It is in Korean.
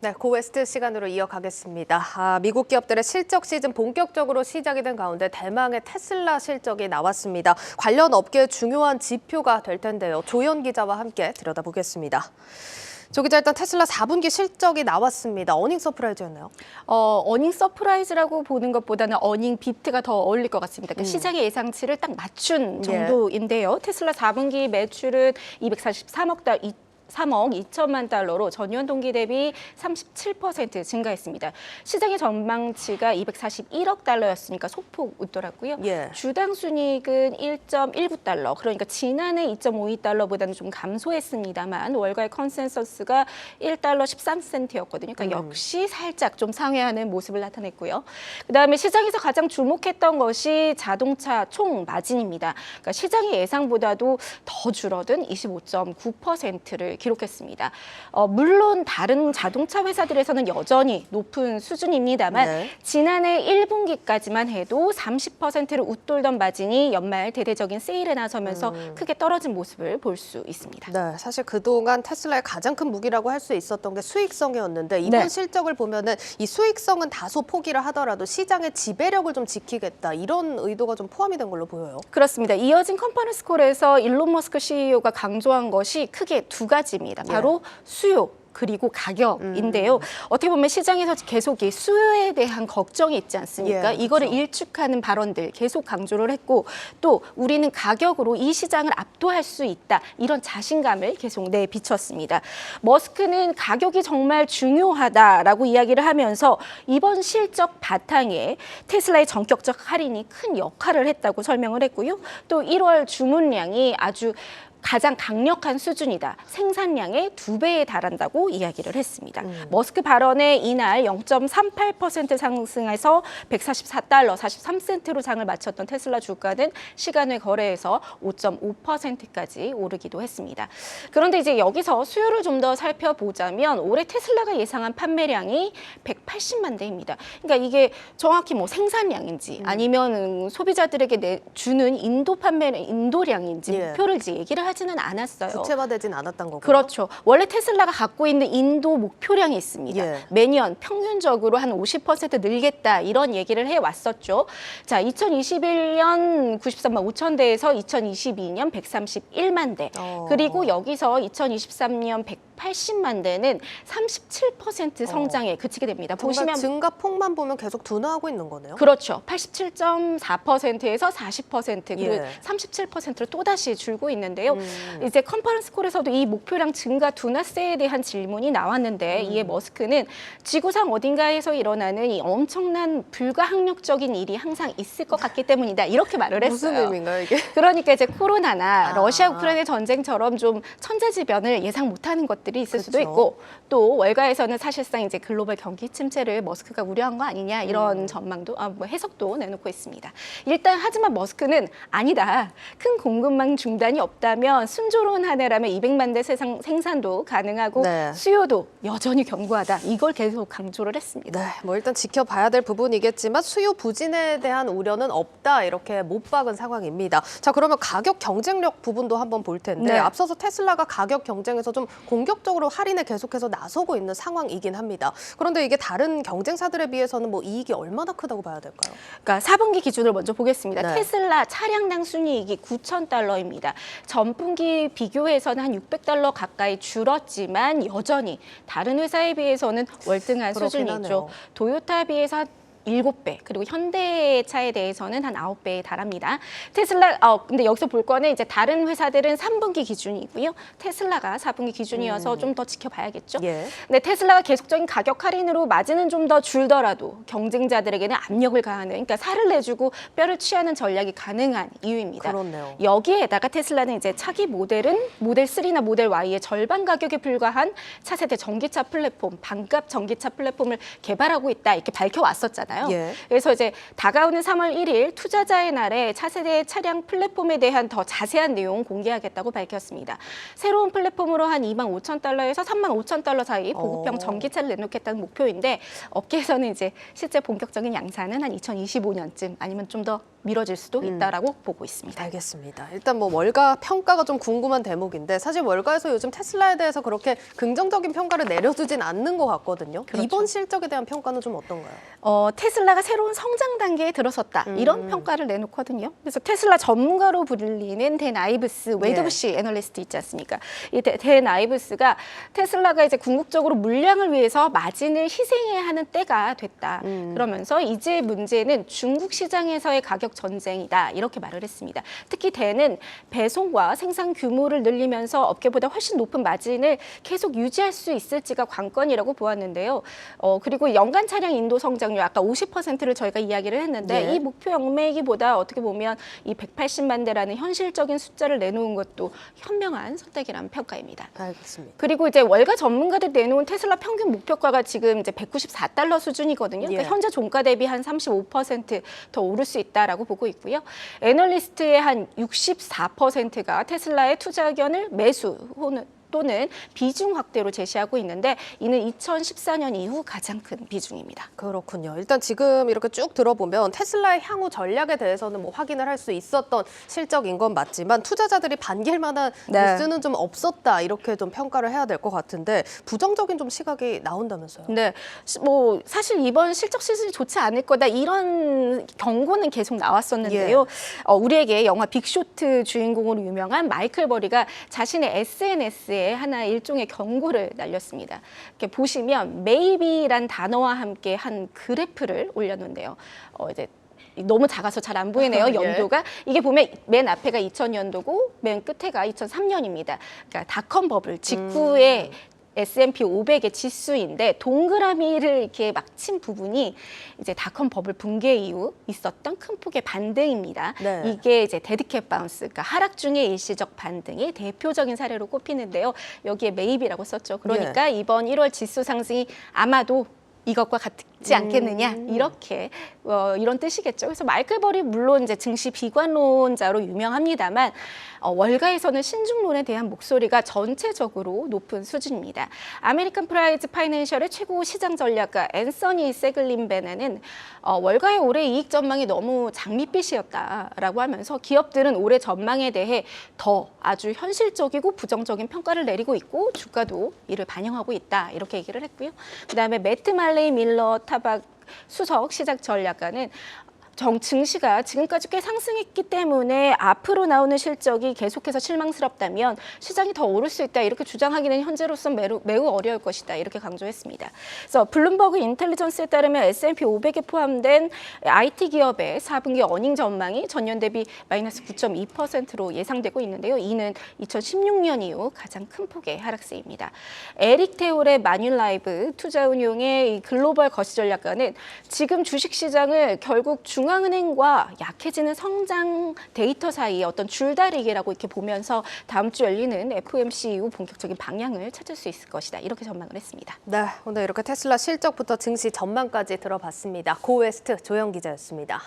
네, 고웨스트 시간으로 이어가겠습니다. 미국 기업들의 실적 시즌 본격적으로 시작이 된 가운데 대망의 테슬라 실적이 나왔습니다. 관련 업계의 중요한 지표가 될 텐데요. 조연 기자와 함께 들여다보겠습니다. 조 기자, 일단 테슬라 4분기 실적이 나왔습니다. 어닝 서프라이즈였나요? 어닝 서프라이즈라고 보는 것보다는 어닝 비트가 더 어울릴 것 같습니다. 그러니까 시장의 예상치를 딱 맞춘 정도인데요. 테슬라 4분기 매출은 3억 2천만 달러로 전년 동기 대비 37% 증가했습니다. 시장의 전망치가 241억 달러였으니까 소폭 웃더라고요. 주당 순이익은 1.19달러, 그러니까 지난해 2.52달러보다는 좀 감소했습니다만 월가의 컨센서스가 1달러 13센트였거든요. 그러니까 역시 살짝 좀 상회하는 모습을 나타냈고요. 그다음에 시장에서 가장 주목했던 것이 자동차 총 마진입니다. 그러니까 시장의 예상보다도 더 줄어든 25.9%를 기록했습니다. 물론 다른 자동차 회사들에서는 여전히 높은 수준입니다만 지난해 1분기까지만 해도 30%를 웃돌던 마진이 연말 대대적인 세일에 나서면서 크게 떨어진 모습을 볼 수 있습니다. 네, 사실 그동안 테슬라의 가장 큰 무기라고 할 수 있었던 게 수익성이었는데 이번 실적을 보면은 이 수익성은 다소 포기를 하더라도 시장의 지배력을 좀 지키겠다, 이런 의도가 좀 포함이 된 걸로 보여요. 그렇습니다. 이어진 컨퍼런스 콜에서 일론 머스크 CEO가 강조한 것이 크게 두 가지입니다. 바로 수요 그리고 가격인데요. 어떻게 보면 시장에서 계속 이 수요에 대한 걱정이 있지 않습니까? 이거를 일축하는 발언들 계속 강조를 했고, 또 우리는 가격으로 이 시장을 압도할 수 있다, 이런 자신감을 계속 내비쳤습니다. 머스크는 가격이 정말 중요하다라고 이야기를 하면서 이번 실적 바탕에 테슬라의 전격적 할인이 큰 역할을 했다고 설명을 했고요. 또 1월 주문량이 아주 가장 강력한 수준이다. 생산량의 2배에 달한다고 이야기를 했습니다. 머스크 발언에 이날 0.38% 상승해서 144달러 43센트로 장을 마쳤던 테슬라 주가는 시간 외 거래에서 5.5%까지 오르기도 했습니다. 그런데 이제 여기서 수요를 좀 더 살펴보자면 올해 테슬라가 예상한 판매량이 180만 대입니다. 그러니까 이게 정확히 뭐 생산량인지 아니면 소비자들에게 주는 인도량인지 목표를 이제 얘기를 하지는 않았어요. 구체화되진 않았던 거고요. 그렇죠. 원래 테슬라가 갖고 있는 인도 목표량이 있습니다. 매년 평균적으로 한 50% 늘겠다, 이런 얘기를 해왔었죠. 자, 2021년 93만 5천 대에서 2022년 131만 대, 그리고 여기서 2023년 180만 대는 37% 성장에 그치게 됩니다. 보시면 증가폭만 보면 계속 둔화하고 있는 거네요. 그렇죠. 87.4%에서 40%, 그리고 37%로 또다시 줄고 있는데요. 이제 컨퍼런스 콜에서도 이 목표량 증가 둔화세에 대한 질문이 나왔는데 이에 머스크는 지구상 어딘가에서 일어나는 이 엄청난 불가항력적인 일이 항상 있을 것 같기 때문이다, 이렇게 말을 했어요. 무슨 의미인가요, 이게? 그러니까 이제 코로나나 러시아 우크라이나 전쟁처럼 좀 천재지변을 예상 못하는 것들이 있을 수도 있고, 또 월가에서는 사실상 이제 글로벌 경기 침체를 머스크가 우려한 거 아니냐, 이런 전망도 뭐 해석도 내놓고 있습니다. 일단 하지만 머스크는 아니다. 큰 공급망 중단이 없다면 순조로운 한 해라면 200만 대 생산도 가능하고 수요도 여전히 견고하다, 이걸 계속 강조를 했습니다. 네, 뭐 일단 지켜봐야 될 부분이겠지만 수요 부진에 대한 우려는 없다, 이렇게 못 박은 상황입니다. 자, 그러면 가격 경쟁력 부분도 한번 볼 텐데 앞서서 테슬라가 가격 경쟁에서 좀 공격적으로 할인에 계속해서 나서고 있는 상황이긴 합니다. 그런데 이게 다른 경쟁사들에 비해서는 뭐 이익이 얼마나 크다고 봐야 될까요? 그러니까 4분기 기준을 먼저 보겠습니다. 테슬라 차량당 순이익이 9,000달러입니다. 전분기 비교해서는 한 600달러 가까이 줄었지만 여전히 다른 회사에 비해서는 월등한 수준이죠. 도요타에 비해서 한 7배, 그리고 현대차에 대해서는 한 9배에 달합니다. 테슬라, 근데 여기서 볼 거는 이제 다른 회사들은 3분기 기준이고요. 테슬라가 4분기 기준이어서 좀 더 지켜봐야겠죠. 근데 테슬라가 계속적인 가격 할인으로 마진은 좀 더 줄더라도 경쟁자들에게는 압력을 가하는, 그러니까 살을 내주고 뼈를 취하는 전략이 가능한 이유입니다. 그렇네요. 여기에다가 테슬라는 이제 차기 모델은 모델 3나 모델 Y의 절반 가격에 불과한 차세대 전기차 플랫폼, 반값 전기차 플랫폼을 개발하고 있다, 이렇게 밝혀왔었잖아요. 그래서 이제 다가오는 3월 1일 투자자의 날에 차세대 차량 플랫폼에 대한 더 자세한 내용 공개하겠다고 밝혔습니다. 새로운 플랫폼으로 한 25,000달러에서 35,000달러 사이 보급형 전기차를 내놓겠다는 목표인데 업계에서는 이제 실제 본격적인 양산은 한 2025년쯤 아니면 좀 더 미뤄질 수도 있다라고 보고 있습니다. 알겠습니다. 일단 뭐 월가 평가가 좀 궁금한 대목인데 사실 월가에서 요즘 테슬라에 대해서 그렇게 긍정적인 평가를 내려주진 않는 것 같거든요. 그렇죠. 이번 실적에 대한 평가는 좀 어떤가요? 테슬라가 새로운 성장 단계에 들어섰다 이런 평가를 내놓거든요. 그래서 테슬라 전문가로 불리는 댄 아이브스 웨드부시 애널리스트 있지 않습니까? 이 댄 아이브스가 테슬라가 이제 궁극적으로 물량을 위해서 마진을 희생해야 하는 때가 됐다. 그러면서 이제 문제는 중국 시장에서의 가격 전쟁이다 이렇게 말을 했습니다. 특히 댄은 배송과 생산 규모를 늘리면서 업계보다 훨씬 높은 마진을 계속 유지할 수 있을지가 관건이라고 보았는데요. 그리고 연간 차량 인도 성장률 아까 50%를 저희가 이야기를 했는데 이 목표 영매기보다 어떻게 보면 이 180만 대라는 현실적인 숫자를 내놓은 것도 현명한 선택이라는 평가입니다. 알겠습니다. 그리고 이제 월가 전문가들 내놓은 테슬라 평균 목표가가 지금 이제 $194 수준이거든요. 그러니까 현재 종가 대비 한 35% 더 오를 수 있다라고 보고 있고요. 애널리스트의 한 64%가 테슬라의 투자 의견을 매수 또는 비중 확대로 제시하고 있는데 이는 2014년 이후 가장 큰 비중입니다. 그렇군요. 일단 지금 이렇게 쭉 들어보면 테슬라의 향후 전략에 대해서는 뭐 확인을 할 수 있었던 실적인 건 맞지만 투자자들이 반길 만한 뉴스는 좀 없었다 이렇게 좀 평가를 해야 될 것 같은데 부정적인 좀 시각이 나온다면서요? 네, 뭐 사실 이번 실적 시즌이 좋지 않을 거다 이런 경고는 계속 나왔었는데요. 우리에게 영화 빅쇼트 주인공으로 유명한 마이클 버리가 자신의 SNS에 하나 일종의 경고를 날렸습니다. 이렇게 보시면 maybe란 단어와 함께 한 그래프를 올렸는데요. 이제 너무 작아서 잘 안 보이네요. 연도가. 이게 보면 맨 앞에가 2000년도고 맨 끝에가 2003년입니다. 그러니까 닷컴 버블 직후에 S&P 500의 지수인데 동그라미를 이렇게 막 친 부분이 이제 닷컴 버블 붕괴 이후 있었던 큰 폭의 반등입니다. 이게 이제 데드캣 바운스, 그러니까 하락 중의 일시적 반등이 대표적인 사례로 꼽히는데요. 여기에 매입이라고 썼죠. 그러니까 이번 1월 지수 상승이 아마도 이것과 같지 않겠느냐 이렇게 이런 뜻이겠죠. 그래서 마이클 버리 물론 이제 증시 비관론자로 유명합니다만 월가에서는 신중론에 대한 목소리가 전체적으로 높은 수준입니다. 아메리칸 프라이즈 파이낸셜의 최고 시장 전략가 앤서니 세글린베네는 월가의 올해 이익 전망이 너무 장밋빛이었다라고 하면서 기업들은 올해 전망에 대해 더 아주 현실적이고 부정적인 평가를 내리고 있고 주가도 이를 반영하고 있다 이렇게 얘기를 했고요. 그다음에 매트 말레이 밀러 타박 수석 시장 전략가는 증시가 지금까지 꽤 상승했기 때문에 앞으로 나오는 실적이 계속해서 실망스럽다면 시장이 더 오를 수 있다 이렇게 주장하기는 현재로선 매우 어려울 것이다 이렇게 강조했습니다. 그래서 블룸버그 인텔리전스에 따르면 S&P 500에 포함된 IT 기업의 4분기 어닝 전망이 전년 대비 마이너스 9.2%로 예상되고 있는데요. 이는 2016년 이후 가장 큰 폭의 하락세입니다. 에릭 테올의 마뉴라이브 투자운용의 이 글로벌 거시 전략가는 지금 주식시장을 결국 중앙은행과 약해지는 성장 데이터 사이의 어떤 줄다리기라고 이렇게 보면서 다음 주 열리는 FOMC 이후 본격적인 방향을 찾을 수 있을 것이다. 이렇게 전망을 했습니다. 네, 오늘 이렇게 테슬라 실적부터 증시 전망까지 들어봤습니다. 고웨스트 조영 기자였습니다.